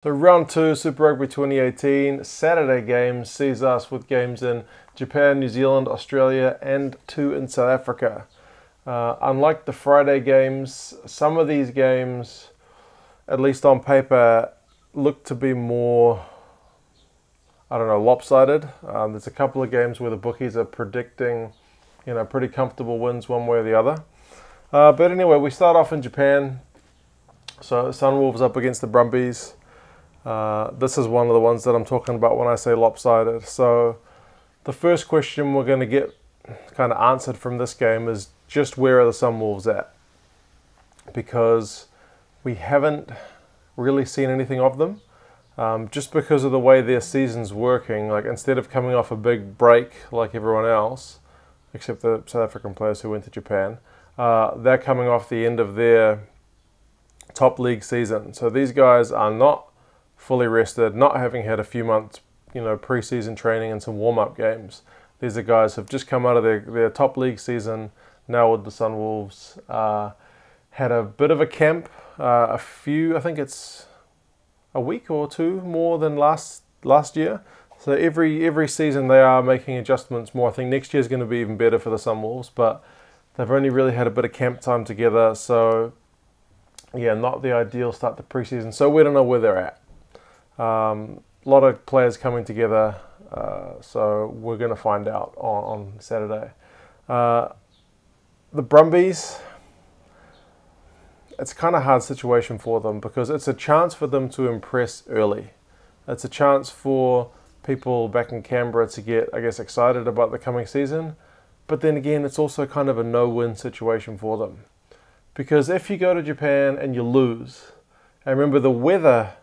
So round 2, Super Rugby 2018, Saturday games sees us with games in Japan, New Zealand, Australia and 2 in South Africa. Unlike the Friday games, some of these games, at least on paper, look to be more, lopsided. There's a couple of games where the bookies are predicting, pretty comfortable wins one way or the other. But anyway, we start off in Japan. So Sunwolves up against the Brumbies. This is one of the ones that I'm talking about when I say lopsided. So the first question we're going to get kind of answered from this game is just where are the Sunwolves at? Because we haven't really seen anything of them. Just because of the way their season's working, like instead of coming off a big break like everyone else, except the South African players who went to Japan, they're coming off the end of their top league season. So these guys are not fully rested, not having had a few months, pre-season training and some warm-up games. These are guys who've just come out of their top league season, now with the Sunwolves. Had a bit of a camp, I think it's a week or two more than last year. So every season they are making adjustments more. I think next year is going to be even better for the Sunwolves, but they've only really had a bit of camp time together. So yeah, not the ideal start to pre-season. So we don't know where they're at. A lot of players coming together, so we're going to find out on Saturday. The Brumbies, it's kind of a hard situation for them because it's a chance for them to impress early. It's a chance for people back in Canberra to get, excited about the coming season. But then again, it's also kind of a no-win situation for them. Because if you go to Japan and you lose, and remember the weather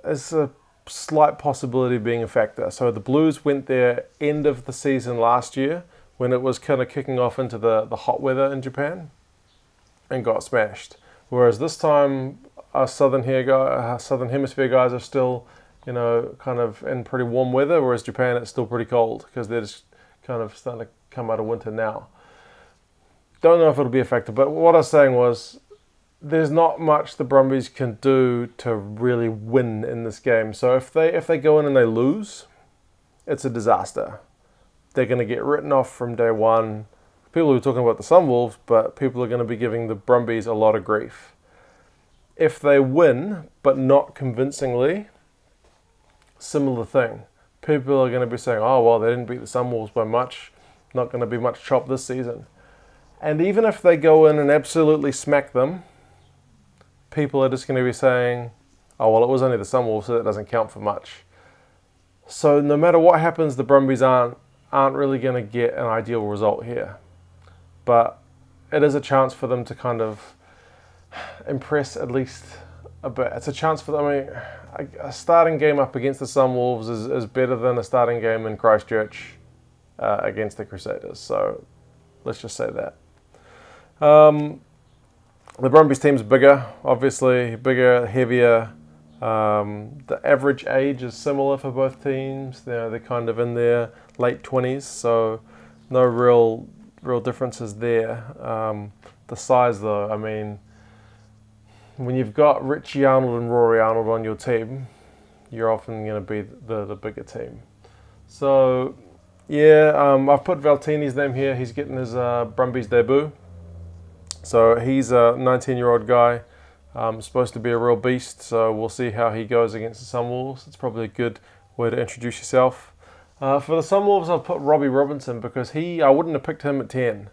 is a slight possibility of being a factor. So the Blues went there end of the season last year when it was kind of kicking off into the hot weather in Japan and got smashed. Whereas this time, our Southern Hemisphere guys are still, kind of in pretty warm weather, whereas Japan it's still pretty cold because they're just kind of starting to come out of winter now. Don't know if it'll be a factor, but what I was saying was there's not much the Brumbies can do to really win in this game. So if they go in and they lose, it's a disaster. They're going to get written off from day one. People are talking about the Sunwolves, but people are going to be giving the Brumbies a lot of grief. If they win, but not convincingly, similar thing. People are going to be saying, oh, well, they didn't beat the Sunwolves by much. Not going to be much chop this season. And even if they go in and absolutely smack them, people are just going to be saying, oh, well, it was only the Sunwolves, so that doesn't count for much. So no matter what happens, the Brumbies aren't really going to get an ideal result here. But it is a chance for them to kind of impress at least a bit. It's a chance for them. A starting game up against the Sunwolves is better than a starting game in Christchurch against the Crusaders. So let's just say that. The Brumbies team's bigger, obviously, bigger, heavier. The average age is similar for both teams. They're kind of in their late 20s, so no real differences there. The size, though, when you've got Richie Arnold and Rory Arnold on your team, you're often going to be the bigger team. So, yeah, I've put Valtini's name here. He's getting his Brumbies debut. So he's a 19-year-old guy, supposed to be a real beast, so we'll see how he goes against the Sunwolves. It's probably a good way to introduce yourself. For the Sunwolves, I've put Robbie Robinson because I wouldn't have picked him at 10.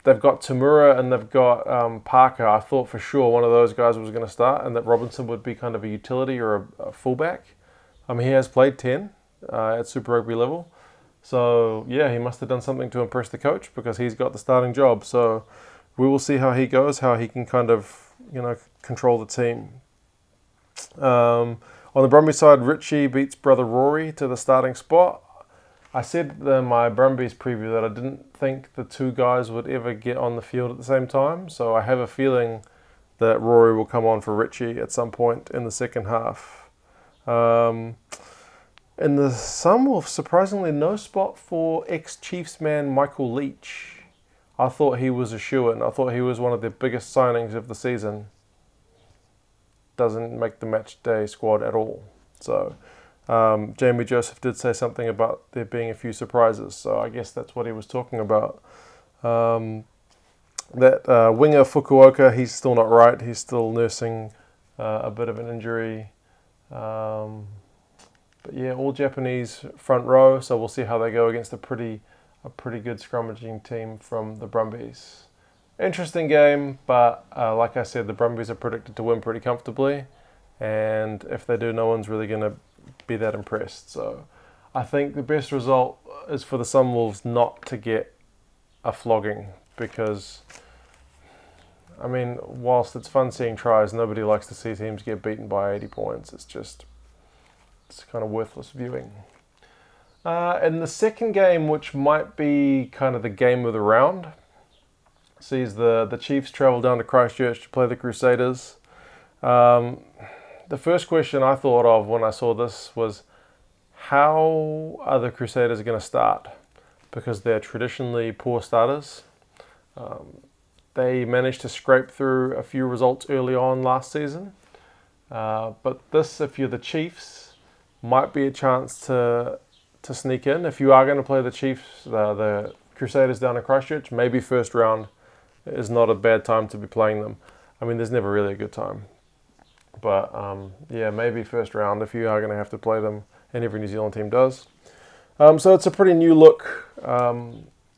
They've got Tamura and they've got Parker. I thought for sure one of those guys was going to start and that Robinson would be kind of a utility or a fullback. He has played 10 at Super Rugby level. So, yeah, he must have done something to impress the coach because he's got the starting job. So we will see how he goes, how he can kind of, control the team. On the Brumbies side, Richie beats brother Rory to the starting spot. I said in my Brumbies preview that I didn't think the two guys would ever get on the field at the same time. So I have a feeling that Rory will come on for Richie at some point in the second half. In the Sunwolves, surprisingly, no spot for ex-Chiefs man Michael Leach. I thought he was a shoo-in. I thought he was one of the biggest signings of the season. doesn't make the match day squad at all. So Jamie Joseph did say something about there being a few surprises, so I guess that's what he was talking about. Winger Fukuoka, he's still not right. He's still nursing a bit of an injury. But yeah, all Japanese front row, so we'll see how they go against a pretty good scrummaging team from the Brumbies. Interesting game, but like I said, the Brumbies are predicted to win pretty comfortably, and if they do, no one's really going to be that impressed. So I think the best result is for the Sunwolves not to get a flogging, because I mean, whilst it's fun seeing tries, nobody likes to see teams get beaten by 80 points. It's kind of worthless viewing. In the second game, which might be kind of the game of the round, sees the Chiefs travel down to Christchurch to play the Crusaders. The first question I thought of when I saw this was, how are the Crusaders going to start? Because they're traditionally poor starters. They managed to scrape through a few results early on last season. But this, if you're the Chiefs, might be a chance to sneak in. If you are going to play the Chiefs, the Crusaders down in Christchurch, maybe first round is not a bad time to be playing them. I mean, there's never really a good time. But yeah, maybe first round if you are going to have to play them, and every New Zealand team does. So it's a pretty new look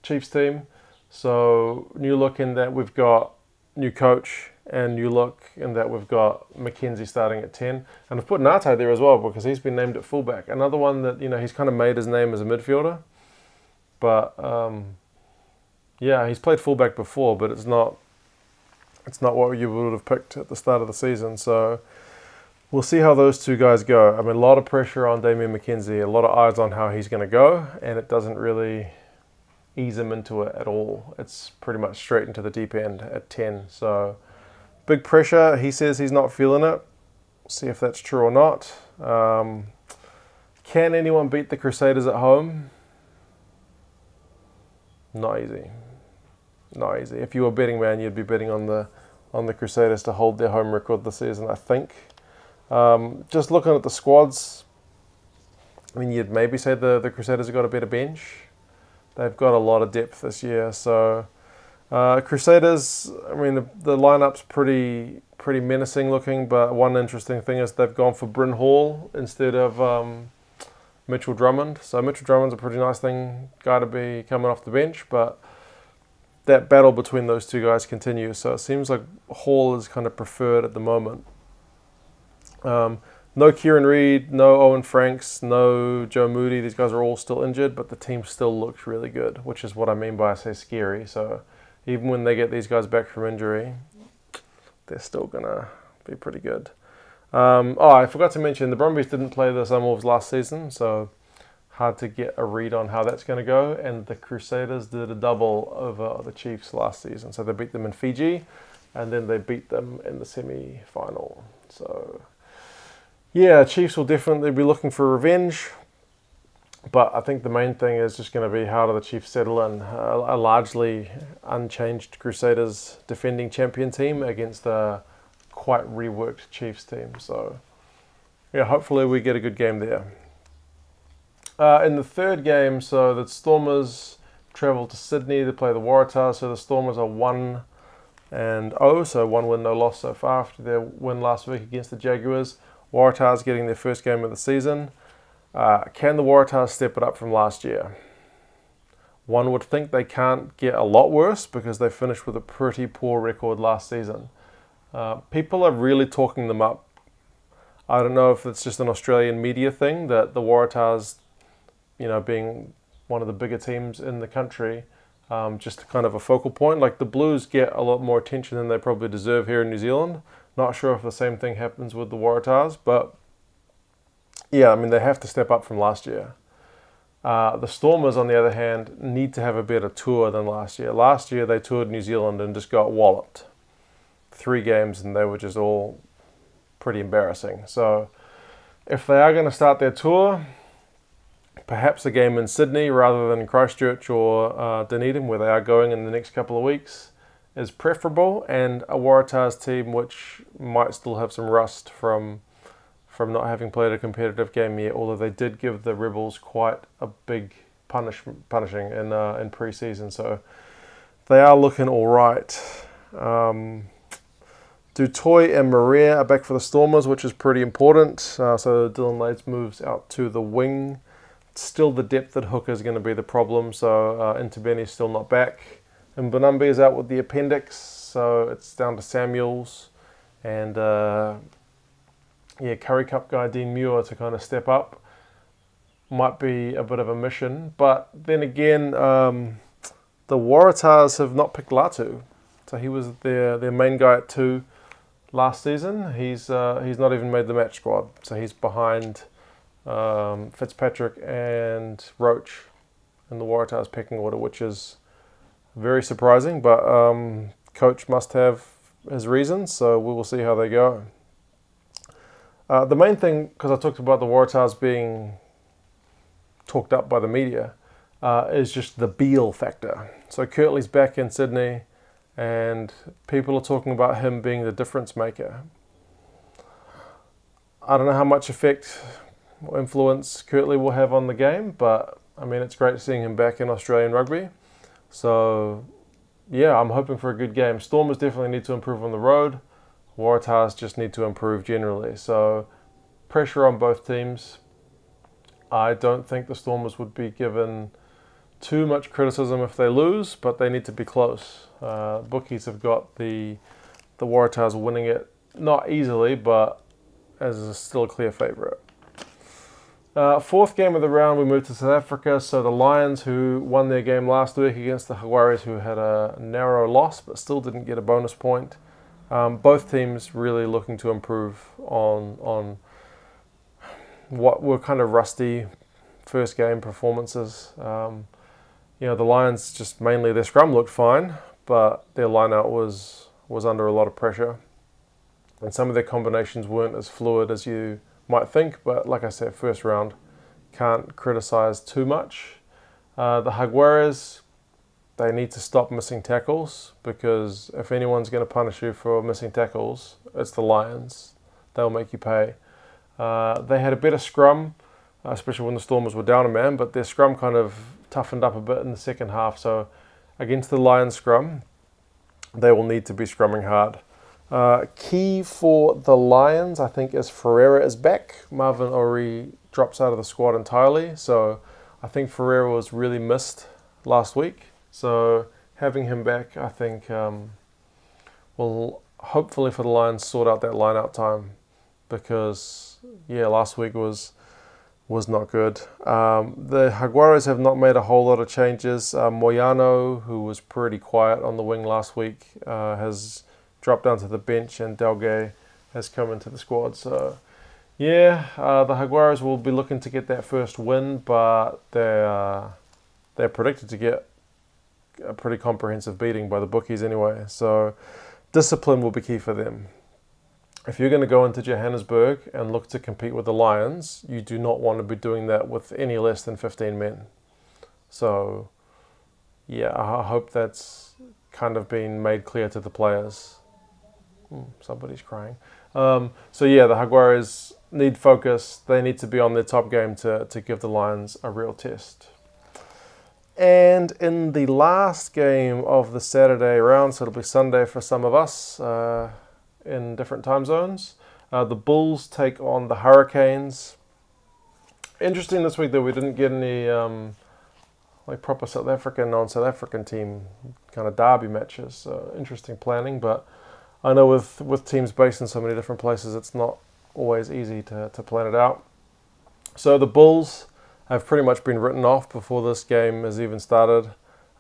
Chiefs team. So new look in that we've got new coach, and new look in that we've got Mackenzie starting at 10. And I've put Ngate there as well because he's been named at fullback. Another one that, you know, he's kind of made his name as a midfielder. But yeah, he's played fullback before, but it's not what you would have picked at the start of the season. So we'll see how those two guys go. I mean, a lot of pressure on Damian McKenzie, a lot of eyes on how he's going to go, and it doesn't really ease him into it at all. It's pretty much straight into the deep end at 10. So big pressure. He says he's not feeling it. See if that's true or not. Can anyone beat the Crusaders at home? Not easy. Not easy. If you were a betting man, you'd be betting on the Crusaders to hold their home record this season, I think. Just looking at the squads, I mean, you'd maybe say the Crusaders have got a better bench. They've got a lot of depth this year. So Crusaders, I mean, the lineup's pretty menacing looking, but one interesting thing is they've gone for Bryn Hall instead of Mitchell Drummond. So Mitchell Drummond's a pretty nice guy to be coming off the bench, but that battle between those two guys continues. So it seems like Hall is kind of preferred at the moment. No Kieran Reid, no Owen Franks, no Joe Moody. These guys are all still injured, but the team still looks really good, which is what I mean by I say scary. So even when they get these guys back from injury, they're still going to be pretty good. I forgot to mention, the Brumbies didn't play the Sunwolves last season, so hard to get a read on how that's going to go. And the Crusaders did a double over the Chiefs last season. So they beat them in Fiji, and then they beat them in the semi-final. So yeah, Chiefs will definitely be looking for revenge. But I think the main thing is just going to be how do the Chiefs settle in. A largely unchanged Crusaders defending champion team against a quite reworked Chiefs team. So yeah, hopefully we get a good game there. In the third game, so the Stormers travel to Sydney to play the Waratahs. So the Stormers are 1-0, so 1 win, no loss so far after their win last week against the Jaguares. Waratahs getting their first game of the season. Can the Waratahs step it up from last year? One would think they can't get a lot worse because they finished with a pretty poor record last season. People are really talking them up. I don't know if it's just an Australian media thing that the Waratahs, you know, being one of the bigger teams in the country, just kind of a focal point. Like the Blues get a lot more attention than they probably deserve here in New Zealand. Not sure if the same thing happens with the Waratahs, but yeah, I mean, they have to step up from last year. The Stormers, on the other hand, need to have a better tour than last year. Last year, they toured New Zealand and just got walloped. 3 games, and they were just all pretty embarrassing. So if they are going to start their tour, perhaps a game in Sydney rather than Christchurch or Dunedin, where they are going in the next couple of weeks, is preferable, and a Waratahs team which might still have some rust from not having played a competitive game yet, although they did give the Rebels quite a big punishing in pre-season, so they are looking all right. Dutoy and Maria are back for the Stormers, which is pretty important. So Dylan Lades moves out to the wing. Still the depth at hooker is going to be the problem, so Intabeni is still not back. And Bunumbi is out with the appendix, so it's down to Samuels and Curry Cup guy Dean Muir to kind of step up. Might be a bit of a mission, but then again, the Waratahs have not picked Latu. So he was their main guy at 2 last season. He's not even made the match squad, so he's behind Fitzpatrick and Roach in the Waratahs pecking order, which is very surprising, but coach must have his reasons, so we will see how they go. The main thing, because I talked about the Waratahs being talked up by the media, is just the Beale factor. So Kirtley's back in Sydney, and people are talking about him being the difference maker. I don't know how much effect or influence Kirtley will have on the game, but I mean, it's great seeing him back in Australian rugby. So yeah, I'm hoping for a good game. Stormers definitely need to improve on the road. Waratahs just need to improve generally. So pressure on both teams. I don't think the Stormers would be given too much criticism if they lose, but they need to be close. Bookies have got the Waratahs winning it, not easily, but as still a clear favourite. Fourth game of the round, we moved to South Africa. So the Lions, who won their game last week against the Jaguares, who had a narrow loss but still didn't get a bonus point. Both teams really looking to improve on what were kind of rusty first game performances. The Lions, just mainly their scrum looked fine, but their line-out was under a lot of pressure. And some of their combinations weren't as fluid as you might think, but like I said, first round, can't criticise too much. The Jaguares, they need to stop missing tackles, because if anyone's going to punish you for missing tackles, it's the Lions. They'll make you pay. They had a better scrum, especially when the Stormers were down a man, but their scrum kind of toughened up a bit in the second half. So against the Lions scrum, they will need to be scrumming hard. Key for the Lions, I think, is Ferreira is back. Marvin Ori drops out of the squad entirely, so I think Ferreira was really missed last week. So having him back, I think, will hopefully for the Lions sort out that line-out time, because last week was not good. The Jaguares have not made a whole lot of changes. Moyano, who was pretty quiet on the wing last week, has dropped down to the bench, and Delgay has come into the squad. So the Jaguares will be looking to get that first win, but they're predicted to get a pretty comprehensive beating by the bookies anyway. So discipline will be key for them. If you're going to go into Johannesburg and look to compete with the Lions, you do not want to be doing that with any less than 15 men. So I hope that's kind of been made clear to the players. Somebody's crying. The Jaguares need focus. They need to be on their top game to give the Lions a real test. And in the last game of the Saturday round, so it'll be Sunday for some of us in different time zones, the Bulls take on the Hurricanes. Interesting this week that we didn't get any proper South African, non-South African team kind of derby matches. Interesting planning, but I know with teams based in so many different places, it's not always easy to plan it out. So the Bulls have pretty much been written off before this game has even started.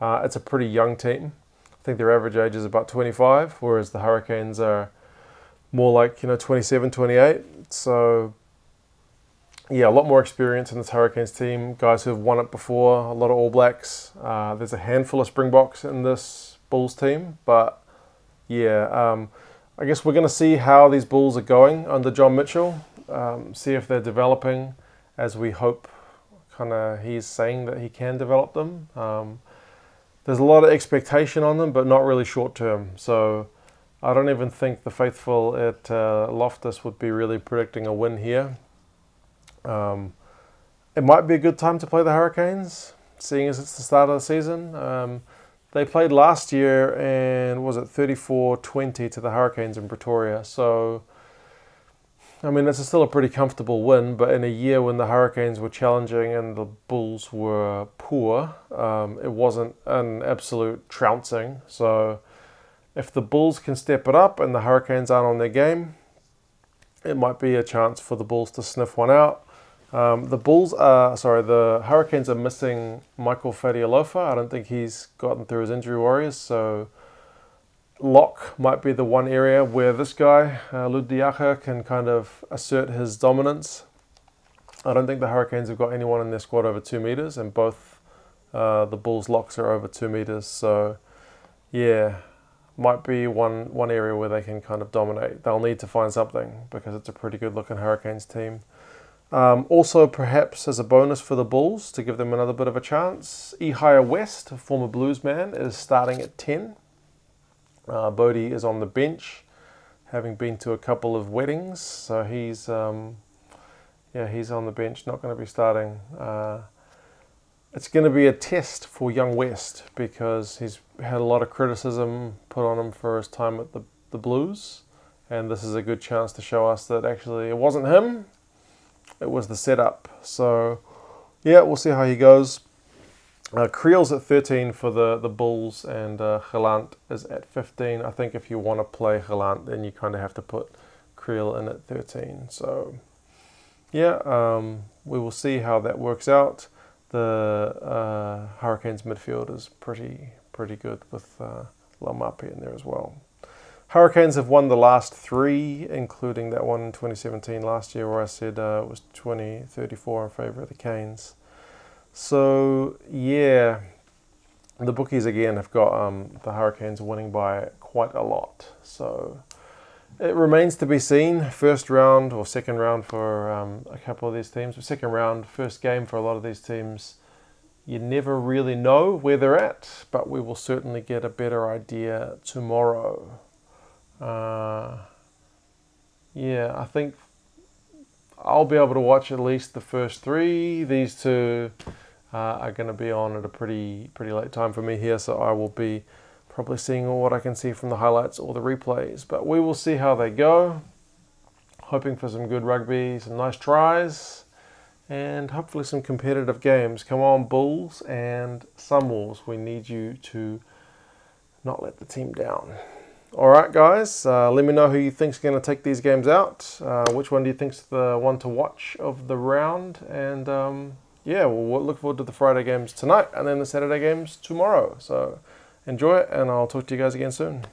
It's a pretty young team. I think their average age is about 25, whereas the Hurricanes are more like 27, 28. So a lot more experience in this Hurricanes team. Guys who have won it before, a lot of All Blacks. There's a handful of Springboks in this Bulls team, but I guess we're going to see how these Bulls are going under John Mitchell, see if they're developing as we hope he's saying that he can develop them. there's a lot of expectation on them, but not really short term. So I don't even think the faithful at Loftus would be really predicting a win here. It might be a good time to play the Hurricanes, seeing as it's the start of the season. They played last year and was it 34-20 to the Hurricanes in Pretoria. So, I mean, it's still a pretty comfortable win, but in a year when the Hurricanes were challenging and the Bulls were poor, it wasn't an absolute trouncing. So if the Bulls can step it up and the Hurricanes aren't on their game, it might be a chance for the Bulls to sniff one out. The Hurricanes are missing Michael Fadialofa. I don't think he's gotten through his injury worries, so lock might be the one area where this guy, Ludiaka, can kind of assert his dominance. I don't think the Hurricanes have got anyone in their squad over 2 meters, and both the Bulls' locks are over 2 meters, so yeah, might be one area where they can kind of dominate. They'll need to find something because it's a pretty good looking Hurricanes team. Also, perhaps as a bonus for the Bulls to give them another bit of a chance, Ihaya West, a former Blues man, is starting at 10. Bodie is on the bench, having been to a couple of weddings, so he's on the bench, not going to be starting. It's going to be a test for young West because he's had a lot of criticism put on him for his time at the Blues, and this is a good chance to show us that actually it wasn't him. It was the setup. So, yeah, we'll see how he goes. Creel's at 13 for the Bulls, and Gelant is at 15. I think if you want to play Gelant, then you kind of have to put Creel in at 13. So, yeah, we will see how that works out. The Hurricanes midfield is pretty good with Laumape in there as well. Hurricanes have won the last 3, including that one in 2017 last year where I said it was 20-34 in favour of the Canes. So, yeah, the bookies again have got the Hurricanes winning by quite a lot. So, it remains to be seen. First round or second round for a couple of these teams. Second round, first game for a lot of these teams. You never really know where they're at, but we will certainly get a better idea tomorrow. Yeah, I think I'll be able to watch at least the first 3. These 2 are going to be on at a pretty late time for me here, so I will be probably seeing all what I can see from the highlights or the replays. But we will see how they go. Hoping for some good rugby, some nice tries, and hopefully some competitive games. Come on, Bulls and Sunwolves. We need you to not let the team down. Alright guys, let me know who you think's going to take these games out. Which one do you think's the one to watch of the round? And yeah, we'll look forward to the Friday games tonight and then the Saturday games tomorrow. So enjoy it, and I'll talk to you guys again soon.